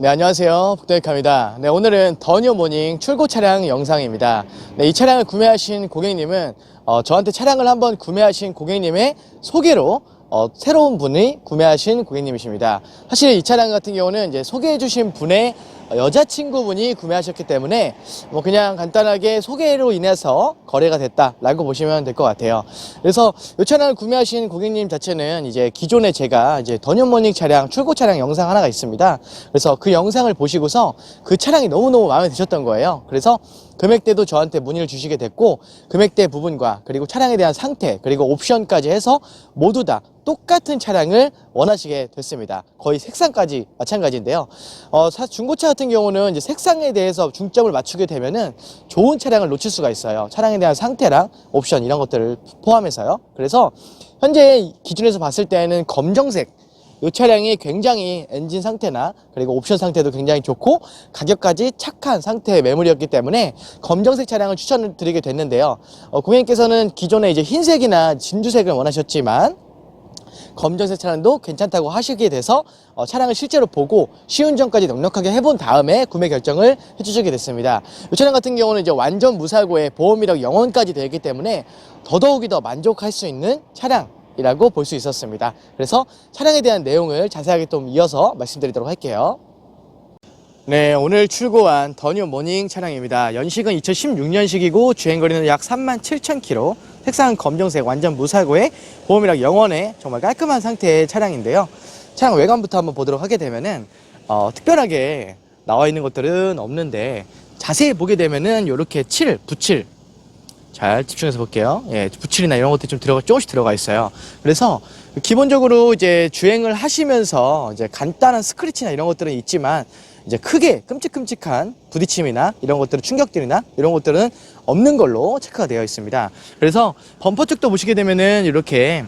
네, 안녕하세요. 북도익합니다. 네, 오늘은 더뉴 모닝 출고 차량 영상입니다. 네, 이 차량을 구매하신 고객님은 저한테 차량을 한번 구매하신 고객님의 소개로 새로운 분이 구매하신 고객님이십니다. 사실 이 차량 같은 경우는 이제 소개해주신 분의 여자친구분이 구매하셨기 때문에 뭐 그냥 간단하게 소개로 인해서 거래가 됐다라고 보시면 될 것 같아요. 그래서 이 차량을 구매하신 고객님 자체는 이제 기존에 제가 이제 더뉴모닝 차량 출고 차량 영상 하나가 있습니다. 그래서 그 영상을 보시고서 그 차량이 너무너무 마음에 드셨던 거예요. 그래서 금액대도 저한테 문의를 주시게 됐고, 금액대 부분과 그리고 차량에 대한 상태 그리고 옵션까지 해서 모두 다 똑같은 차량을 원하시게 됐습니다. 거의 색상까지 마찬가지인데요. 중고차 같은 경우는 이제 색상에 대해서 중점을 맞추게 되면은 좋은 차량을 놓칠 수가 있어요. 차량에 대한 상태랑 옵션 이런 것들을 포함해서요. 그래서 현재 기준에서 봤을 때는 검정색, 이 차량이 굉장히 엔진 상태나 그리고 옵션 상태도 굉장히 좋고 가격까지 착한 상태의 매물이었기 때문에 검정색 차량을 추천을 드리게 됐는데요. 고객님께서는 기존에 이제 흰색이나 진주색을 원하셨지만 검정색 차량도 괜찮다고 하시게 돼서 차량을 실제로 보고 시운전까지 넉넉하게 해본 다음에 구매 결정을 해주시게 됐습니다. 이 차량 같은 경우는 이제 완전 무사고에 보험 이력 0원까지 되어 있기 때문에 더더욱이 더 만족할 수 있는 차량이라고 볼 수 있었습니다. 그래서 차량에 대한 내용을 자세하게 좀 이어서 말씀드리도록 할게요. 네, 오늘 출고한 더뉴 모닝 차량입니다. 연식은 2016년식이고 주행거리는 약 37,000km, 색상은 검정색, 완전 무사고에 보험이랑 0원에 정말 깔끔한 상태의 차량인데요. 차량 외관부터 한번 보도록 하게 되면은 특별하게 나와 있는 것들은 없는데 자세히 보게 되면은 이렇게 붓칠 잘 집중해서 볼게요. 예, 붓칠이나 이런 것들이 좀 조금씩 들어가 있어요. 그래서 기본적으로 이제 주행을 하시면서 이제 간단한 스크래치나 이런 것들은 있지만 이제 크게 끔찍끔찍한 부딪힘이나 이런 것들은 충격들이나 이런 것들은 없는 걸로 체크가 되어 있습니다. 그래서 범퍼 쪽도 보시게 되면은 이렇게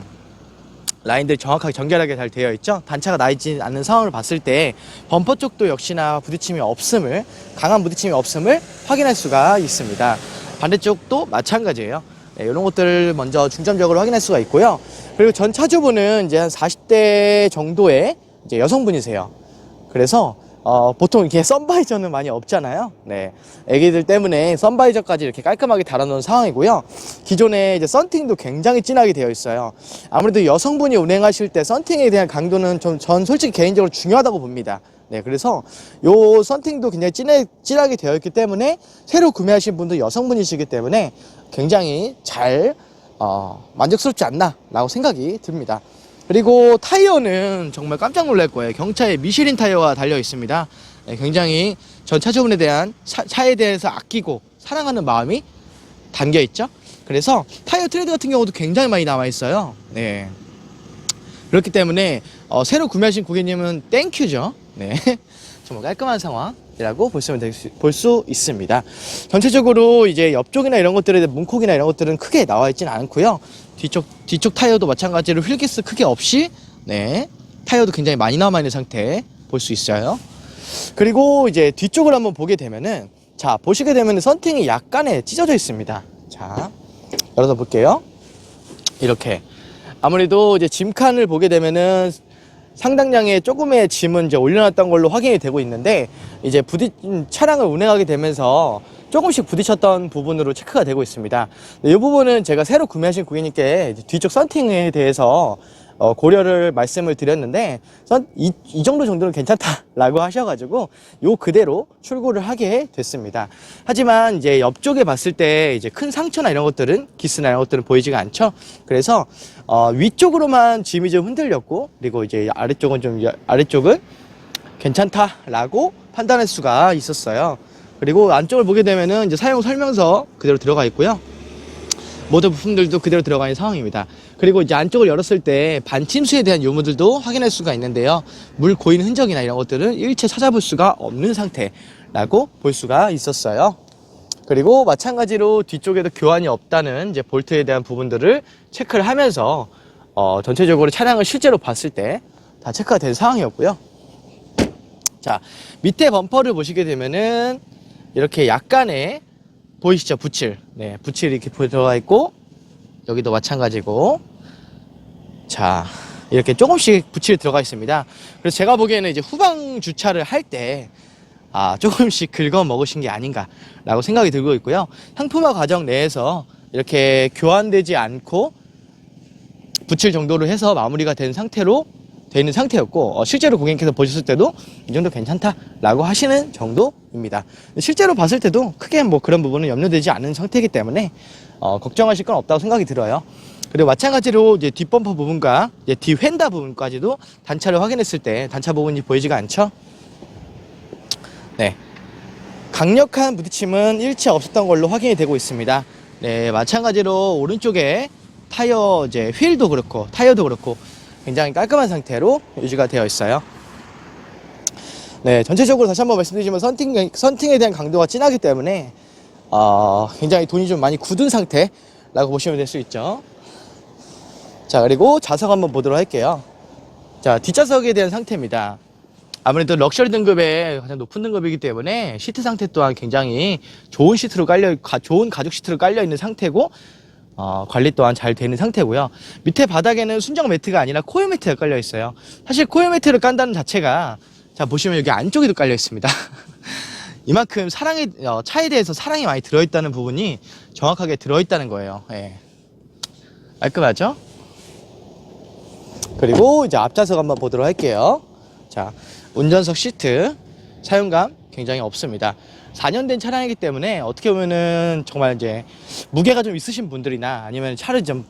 라인들이 정확하게 정결하게 잘 되어 있죠. 단차가 나 있지 않는 상황을 봤을 때 범퍼 쪽도 역시나 부딪힘이 없음을, 강한 부딪힘이 없음을 확인할 수가 있습니다. 반대쪽도 마찬가지예요. 네, 이런 것들을 먼저 중점적으로 확인할 수가 있고요. 그리고 전 차주분은 이제 한 40대 정도의 이제 여성분이세요. 그래서 보통 이렇게 선바이저는 많이 없잖아요. 네, 애기들 때문에 선바이저까지 이렇게 깔끔하게 달아놓은 상황이고요. 기존에 이제 썬팅도 굉장히 진하게 되어 있어요. 아무래도 여성분이 운행하실 때 썬팅에 대한 강도는 전 솔직히 개인적으로 중요하다고 봅니다. 네, 그래서 요 썬팅도 굉장히 진하게 되어 있기 때문에 새로 구매하신 분도 여성분이시기 때문에 굉장히 잘 만족스럽지 않나 라고 생각이 듭니다. 그리고 타이어는 정말 깜짝 놀랄 거예요. 경차에 미쉐린 타이어가 달려 있습니다. 네, 굉장히 전 차주분에 대한 차에 대해서 아끼고 사랑하는 마음이 담겨 있죠. 그래서 타이어 트레드 같은 경우도 굉장히 많이 남아 있어요. 네, 그렇기 때문에 새로 구매하신 고객님은 땡큐죠. 네, 정말 깔끔한 상황이라고 볼 수 있습니다. 전체적으로 이제 옆쪽이나 이런 것들에 문콕이나 이런 것들은 크게 나와 있지는 않고요. 뒤쪽 타이어도 마찬가지로 휠기스 크게 없이, 네, 타이어도 굉장히 많이 남아 있는 상태 볼 수 있어요. 그리고 이제 뒤쪽을 한번 보게 되면은, 자, 보시게 되면 썬팅이 약간의 찢어져 있습니다. 자, 열어서 볼게요. 이렇게 아무래도 이제 짐칸을 보게 되면은 상당량의 조금의 짐은 이제 올려놨던 걸로 확인이 되고 있는데, 이제 차량을 운행하게 되면서 조금씩 부딪혔던 부분으로 체크가 되고 있습니다. 이 부분은 제가 새로 구매하신 고객님께 뒤쪽 썬팅에 대해서 고려를 말씀을 드렸는데, 이 정도는 괜찮다라고 하셔가지고 요 그대로 출고를 하게 됐습니다. 하지만 이제 옆쪽에 봤을 때 이제 큰 상처나 이런 것들은, 기스나 이런 것들은 보이지가 않죠. 그래서 위쪽으로만 짐이 좀 흔들렸고, 그리고 이제 아래쪽은 괜찮다라고 판단할 수가 있었어요. 그리고 안쪽을 보게 되면은 이제 사용 설명서 그대로 들어가 있고요. 모든 부품들도 그대로 들어가 있는 상황입니다. 그리고 이제 안쪽을 열었을 때 반침수에 대한 유무들도 확인할 수가 있는데요. 물 고인 흔적이나 이런 것들은 일체 찾아볼 수가 없는 상태라고 볼 수가 있었어요. 그리고 마찬가지로 뒤쪽에도 교환이 없다는 이제 볼트에 대한 부분들을 체크를 하면서 전체적으로 차량을 실제로 봤을 때 다 체크가 된 상황이었고요. 자, 밑에 범퍼를 보시게 되면은 이렇게 약간의, 보이시죠? 붓칠. 네, 붓칠이 이렇게 들어가 있고, 여기도 마찬가지고. 자, 이렇게 조금씩 부칠 들어가 있습니다. 그래서 제가 보기에는 이제 후방 주차를 할 때 조금씩 긁어 먹으신 게 아닌가라고 생각이 들고 있고요. 상품화 과정 내에서 이렇게 교환되지 않고 붙일 정도로 해서 마무리가 된 상태로 되어 있는 상태였고, 실제로 고객님께서 보셨을 때도 이 정도 괜찮다라고 하시는 정도입니다. 실제로 봤을 때도 크게 뭐 그런 부분은 염려되지 않은 상태이기 때문에 걱정하실 건 없다고 생각이 들어요. 그리고 마찬가지로 이제 뒷범퍼 부분과 이제 뒷휀다 부분까지도 단차를 확인했을 때 단차 부분이 보이지가 않죠? 네, 강력한 부딪힘은 일체 없었던 걸로 확인이 되고 있습니다. 네, 마찬가지로 오른쪽에 타이어 이제 휠도 그렇고 타이어도 그렇고 굉장히 깔끔한 상태로 유지가 되어 있어요. 네, 전체적으로 다시 한번 말씀드리지만 선팅에 대한 강도가 진하기 때문에 굉장히 돈이 좀 많이 굳은 상태라고 보시면 될 수 있죠. 자, 그리고 좌석 한번 보도록 할게요. 자, 뒷좌석에 대한 상태입니다. 아무래도 럭셔리 등급의 가장 높은 등급이기 때문에 시트 상태 또한 굉장히 좋은 좋은 가죽 시트로 깔려 있는 상태고, 관리 또한 잘 되는 상태고요. 밑에 바닥에는 순정 매트가 아니라 코일 매트가 깔려 있어요. 사실 코일 매트를 깐다는 자체가, 자, 보시면 여기 안쪽에도 깔려 있습니다. 이만큼 차에 대해서 사랑이 많이 들어있다는 부분이 정확하게 들어있다는 거예요. 예. 깔끔하죠? 그리고 이제 앞좌석 한번 보도록 할게요. 자, 운전석 시트 사용감 굉장히 없습니다. 4년 된 차량이기 때문에 어떻게 보면은 정말 이제 무게가 좀 있으신 분들이나 아니면 차를 좀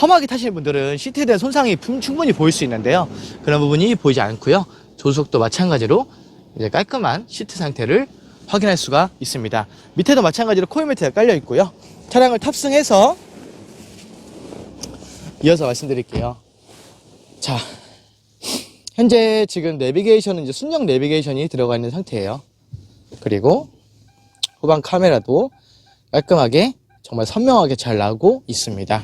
험하게 타시는 분들은 시트에 대한 손상이 충분히 보일 수 있는데요. 그런 부분이 보이지 않고요. 조수석도 마찬가지로 이제 깔끔한 시트 상태를 확인할 수가 있습니다. 밑에도 마찬가지로 코일 매트가 깔려 있고요. 차량을 탑승해서 이어서 말씀드릴게요. 자, 현재 지금 내비게이션은 이제 순정 내비게이션이 들어가 있는 상태예요. 그리고 후방 카메라도 깔끔하게 정말 선명하게 잘 나오고 있습니다.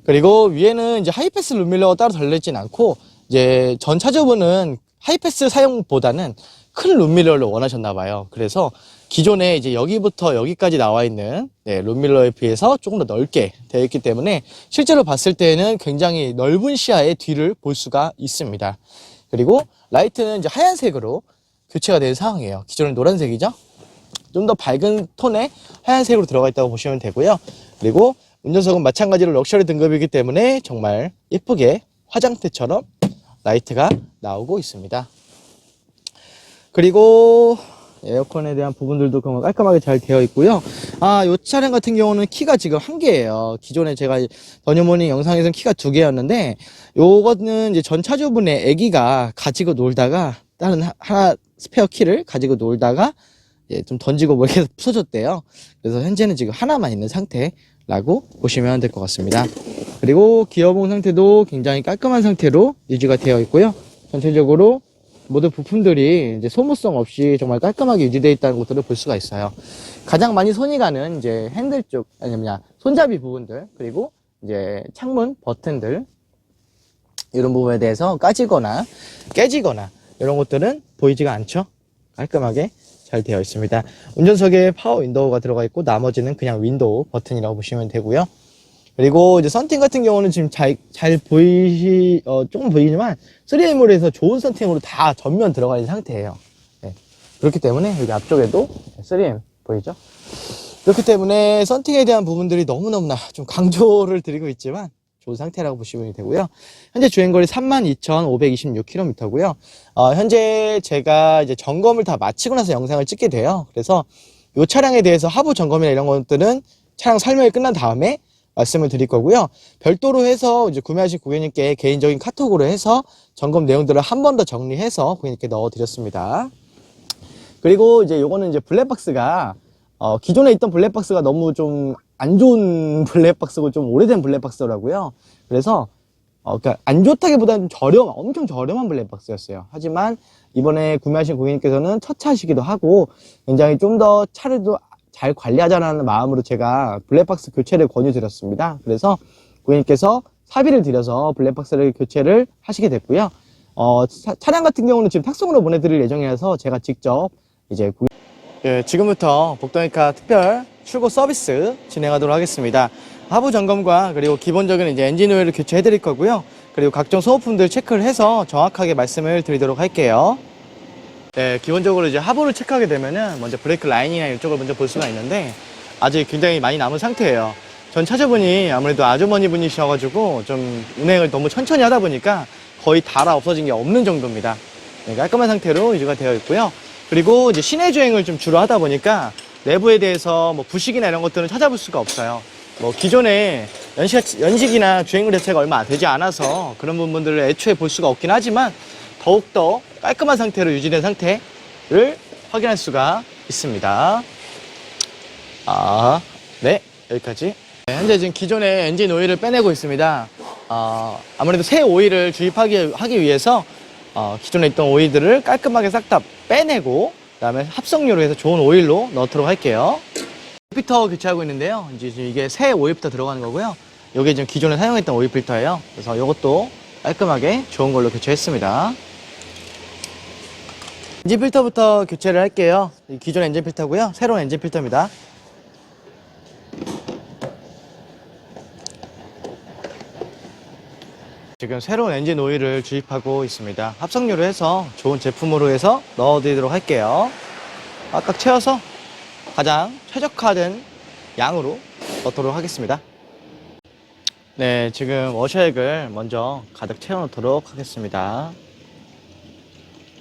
그리고 위에는 이제 하이패스 룸밀러가 따로 달려있진 않고, 이제 전 차주분은 하이패스 사용보다는 큰 룸밀러를 원하셨나봐요. 그래서 기존에 이제 여기부터 여기까지 나와 있는 룸밀러에 비해서 조금 더 넓게 되어 있기 때문에 실제로 봤을 때는 굉장히 넓은 시야의 뒤를 볼 수가 있습니다. 그리고 라이트는 이제 하얀색으로 교체가 된 상황이에요. 기존은 노란색이죠. 좀 더 밝은 톤의 하얀색으로 들어가 있다고 보시면 되고요. 그리고 운전석은 마찬가지로 럭셔리 등급이기 때문에 정말 예쁘게 화장대처럼 라이트가 나오고 있습니다. 그리고 에어컨에 대한 부분들도 깔끔하게 잘 되어 있고요. 이 차량 같은 경우는 키가 지금 1개예요. 기존에 제가 더뉴모닝 영상에서는 키가 2개였는데, 요거는 이제 전 차주분의 아기가 가지고 놀다가 다른 하나 스페어 키를 가지고 놀다가 좀 던지고 뭐 이렇게 부서졌대요. 그래서 현재는 지금 하나만 있는 상태라고 보시면 될 것 같습니다. 그리고 기어봉 상태도 굉장히 깔끔한 상태로 유지가 되어 있고요. 전체적으로 모든 부품들이 이제 소모성 없이 정말 깔끔하게 유지되어 있다는 것들을 볼 수가 있어요. 가장 많이 손이 가는 이제 핸들 쪽, 아니면 손잡이 부분들, 그리고 이제 창문 버튼들, 이런 부분에 대해서 까지거나 깨지거나 이런 것들은 보이지가 않죠. 깔끔하게 잘 되어 있습니다. 운전석에 파워 윈도우가 들어가 있고, 나머지는 그냥 윈도우 버튼이라고 보시면 되고요. 그리고 이제 썬팅 같은 경우는 지금 조금 보이지만 3M으로 좋은 썬팅으로 다 전면 들어가 있는 상태예요. 네. 그렇기 때문에 여기 앞쪽에도 3M 보이죠? 그렇기 때문에 썬팅에 대한 부분들이 너무너무나 좀 강조를 드리고 있지만 좋은 상태라고 보시면 되고요. 현재 주행거리 32,526km고요. 현재 제가 이제 점검을 다 마치고 나서 영상을 찍게 돼요. 그래서 이 차량에 대해서 하부 점검이나 이런 것들은 차량 설명이 끝난 다음에 말씀을 드릴 거고요. 별도로 해서 이제 구매하신 고객님께 개인적인 카톡으로 해서 점검 내용들을 한 번 더 정리해서 고객님께 넣어 드렸습니다. 그리고 이제 요거는 이제 블랙박스가 기존에 있던 블랙박스가 너무 좀 안 좋은 블랙박스고 좀 오래된 블랙박스더라고요. 그래서 그러니까 안 좋다기보다는 엄청 저렴한 블랙박스였어요. 하지만 이번에 구매하신 고객님께서는 첫 차시기도 하고 굉장히 좀 더 차를 잘 관리하자는 마음으로 제가 블랙박스 교체를 권유드렸습니다. 그래서 고객님께서 사비를 들여서 블랙박스를 교체를 하시게 됐고요. 차량 같은 경우는 지금 탁송으로 보내드릴 예정이라서 제가 직접 이제 지금부터 복도니까 특별 출고 서비스 진행하도록 하겠습니다. 하부 점검과 그리고 기본적인 이제 엔진 오일을 교체해 드릴 거고요. 그리고 각종 소모품들 체크를 해서 정확하게 말씀을 드리도록 할게요. 네, 기본적으로 이제 하부를 체크하게 되면은 먼저 브레이크 라인이나 이쪽을 먼저 볼 수가 있는데 아직 굉장히 많이 남은 상태예요. 전 차주분이 아무래도 아주머니 분이셔가지고 좀 운행을 너무 천천히 하다 보니까 거의 닳아 없어진 게 없는 정도입니다. 네, 깔끔한 상태로 유지가 되어 있고요. 그리고 이제 시내 주행을 좀 주로 하다 보니까 내부에 대해서 뭐 부식이나 이런 것들은 찾아볼 수가 없어요. 뭐 기존에 연식이나 주행거리 자체가 얼마 되지 않아서 그런 부분들을 애초에 볼 수가 없긴 하지만 더욱더 깔끔한 상태로 유지된 상태를 확인할 수가 있습니다. 네, 여기까지. 네, 현재 지금 기존의 엔진 오일을 빼내고 있습니다. 아무래도 새 오일을 주입하기 위해서 기존에 있던 오일들을 깔끔하게 싹 다 빼내고 그다음에 합성유로 해서 좋은 오일로 넣도록 할게요. 필터 교체하고 있는데요. 이제 이게 새 오일 필터 들어가는 거고요. 이게 지금 기존에 사용했던 오일 필터예요. 그래서 이것도 깔끔하게 좋은 걸로 교체했습니다. 엔진 필터부터 교체를 할게요. 기존 엔진 필터고요. 새로운 엔진 필터입니다. 지금 새로운 엔진 오일을 주입하고 있습니다. 합성유로 해서 좋은 제품으로 해서 넣어드리도록 할게요. 꽉꽉 채워서 가장 최적화된 양으로 넣도록 하겠습니다. 네, 지금 워셔액을 먼저 가득 채워 놓도록 하겠습니다.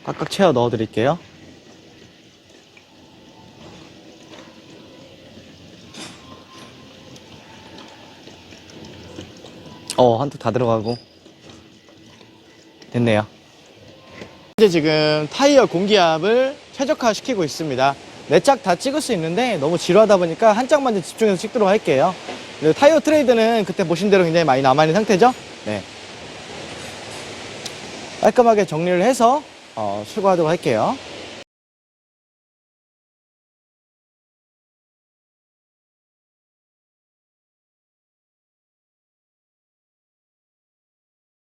꽉꽉 채워 넣어 드릴게요. 한통 다 들어가고 됐네요. 현재 지금 타이어 공기압을 최적화 시키고 있습니다. 4짝 다 찍을 수 있는데 너무 지루하다 보니까 한 짝만 집중해서 찍도록 할게요. 그리고 타이어 트레이드는 그때 보신 대로 굉장히 많이 남아있는 상태죠. 네, 깔끔하게 정리를 해서 출고하도록 할게요.